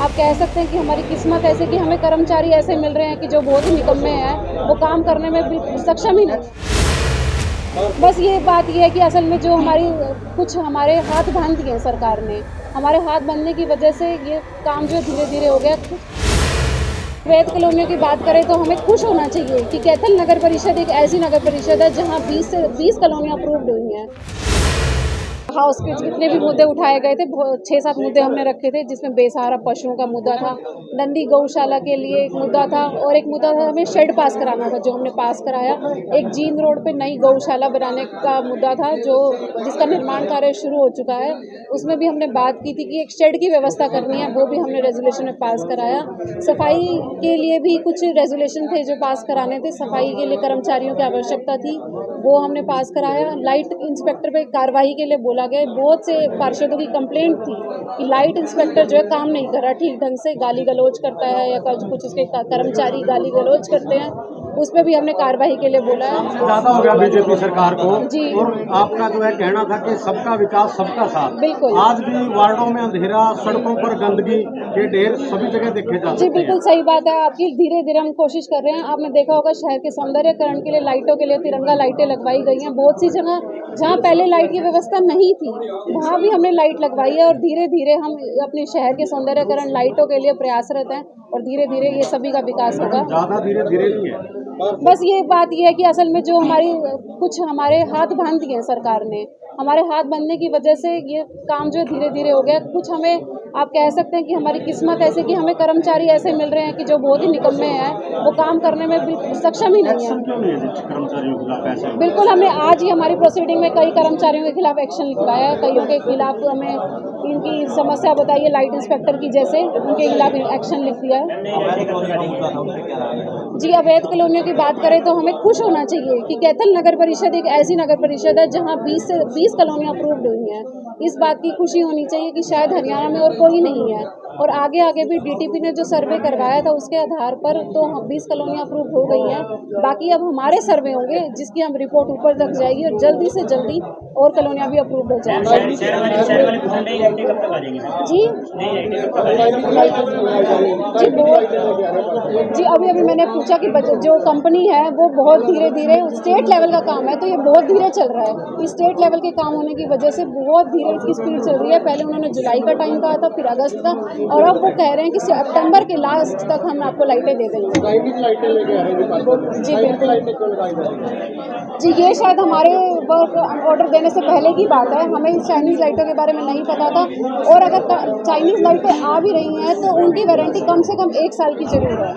आप कह सकते हैं कि हमारी किस्मत ऐसे कि हमें कर्मचारी ऐसे मिल रहे हैं कि जो बहुत ही निकम्मे हैं, वो काम करने में बिल्कुल सक्षम ही नहीं है। बस ये बात ये है कि असल में जो कुछ हमारे हाथ बांध दिए हैं सरकार ने, हमारे हाथ बांधने की वजह से ये काम जो धीरे-धीरे हो गया। अवैध कॉलोनियों की बात करें तो हमें खुश होना चाहिए कि कैथल नगर परिषद एक ऐसी नगर परिषद है जहाँ 20 कॉलोनियाँ अप्रूव्ड हुई हैं। हाउस के जितने भी मुद्दे उठाए गए थे, 6-7 मुद्दे हमने रखे थे, जिसमें बेसहारा पशुओं का मुद्दा था, नंदी गौशाला के लिए एक मुद्दा था और एक मुद्दा था हमें शेड पास कराना था, जो हमने पास कराया। एक जींद रोड पे नई गौशाला बनाने का मुद्दा था, जिसका निर्माण कार्य शुरू हो चुका है। उसमें भी हमने बात की थी कि एक शेड की व्यवस्था करनी है, वो भी हमने रेजोल्यूशन में पास कराया। सफाई के लिए भी कुछ रेजोल्यूशन थे जो पास कराने थे, सफाई के लिए कर्मचारियों की आवश्यकता थी, वो हमने पास कराया। लाइट इंस्पेक्टर पे कार्रवाई के लिए बोला गया। बहुत से पार्षदों की कंप्लेंट थी कि लाइट इंस्पेक्टर जो है काम नहीं कर रहा ठीक ढंग से, गाली गलौज करता है या कुछ उसके कर्मचारी गाली गलौज करते हैं, उस पर भी हमने कार्रवाई के लिए बोला है। ज्यादा हो गया बीजेपी सरकार को जी, और आपका जो है कहना था कि सबका विकास सबका साथ। बिल्कुल। आज भी वार्डों में अंधेरा, सड़कों पर गंदगी के ढेर सभी जगह देखे जा जी, सकते हैं। बिल्कुल सही बात है आपकी। धीरे-धीरे हम कोशिश कर रहे हैं। आपने देखा होगा शहर के सौंदर्यकरण के लिए लाइटों के लिए तिरंगा लाइटें लगवाई गई हैं। बहुत सी जगह जहाँ पहले लाइट की व्यवस्था नहीं थी, वहाँ भी हमने लाइट लगवाई है और धीरे-धीरे हम अपने शहर के सौंदर्यकरण लाइटों के लिए प्रयासरत हैं और धीरे-धीरे ये सभी का विकास होगा। ज्यादा धीरे धीरे नहीं है। बस ये बात ये है कि असल में जो कुछ हमारे हाथ बांध दिए हैं सरकार ने, हमारे हाथ बांधने की वजह से ये काम जो धीरे-धीरे हो गया। कुछ हमें आप कह सकते हैं कि हमारी किस्मत ऐसे कि हमें कर्मचारी ऐसे मिल रहे हैं कि जो बहुत ही निकम्मे हैं, वो काम करने में बिल्कुल सक्षम ही नहीं है। एक्शन क्यों नहीं है कर्मचारियों के खिलाफ ऐसे? बिल्कुल, हमने आज ही हमारी प्रोसीडिंग में कई कर्मचारियों के खिलाफ एक्शन लिखवाया है। कईयों के खिलाफ हमें इनकी समस्या बताई है, लाइट इंस्पेक्टर की जैसे, उनके खिलाफ एक्शन लिख दिया है। जी, अवैध कॉलोनियों की बात करें तो हमें खुश होना चाहिए कि कैथल नगर परिषद एक ऐसी नगर परिषद है जहाँ 20 कॉलोनियाँ अप्रूव्ड हुई हैं। इस बात की खुशी होनी चाहिए कि शायद हरियाणा में और कोई नहीं है। और आगे भी डीटीपी ने जो सर्वे करवाया था उसके आधार पर तो 20 कॉलोनियाँ अप्रूव हो गई हैं। बाकी अब हमारे सर्वे होंगे जिसकी हम रिपोर्ट ऊपर तक जाएगी और जल्दी से जल्दी और कॉलोनियाँ भी अप्रूव हो जाएंगी। जी जी, अभी मैंने पूछा कि जो कंपनी है वो बहुत धीरे-धीरे, स्टेट लेवल का काम है तो ये बहुत धीरे चल रहा है। इस स्टेट लेवल के काम होने की वजह से बहुत धीरे इसकी स्पीड चल रही है। पहले उन्होंने जुलाई का टाइम कहा था, फिर अगस्त का, और अब वो कह रहे हैं कि सितंबर के लास्ट तक हम आपको लाइटें दे देंगे। जी बिल्कुल। जी, ये शायद हमारे वर्क ऑर्डर देने से पहले की बात है। हमें इस चाइनीज़ लाइटों के बारे में नहीं पता था और अगर चाइनीज़ लाइटें आ भी रही हैं तो उनकी वारंटी कम से कम 1 साल की ज़रूर है।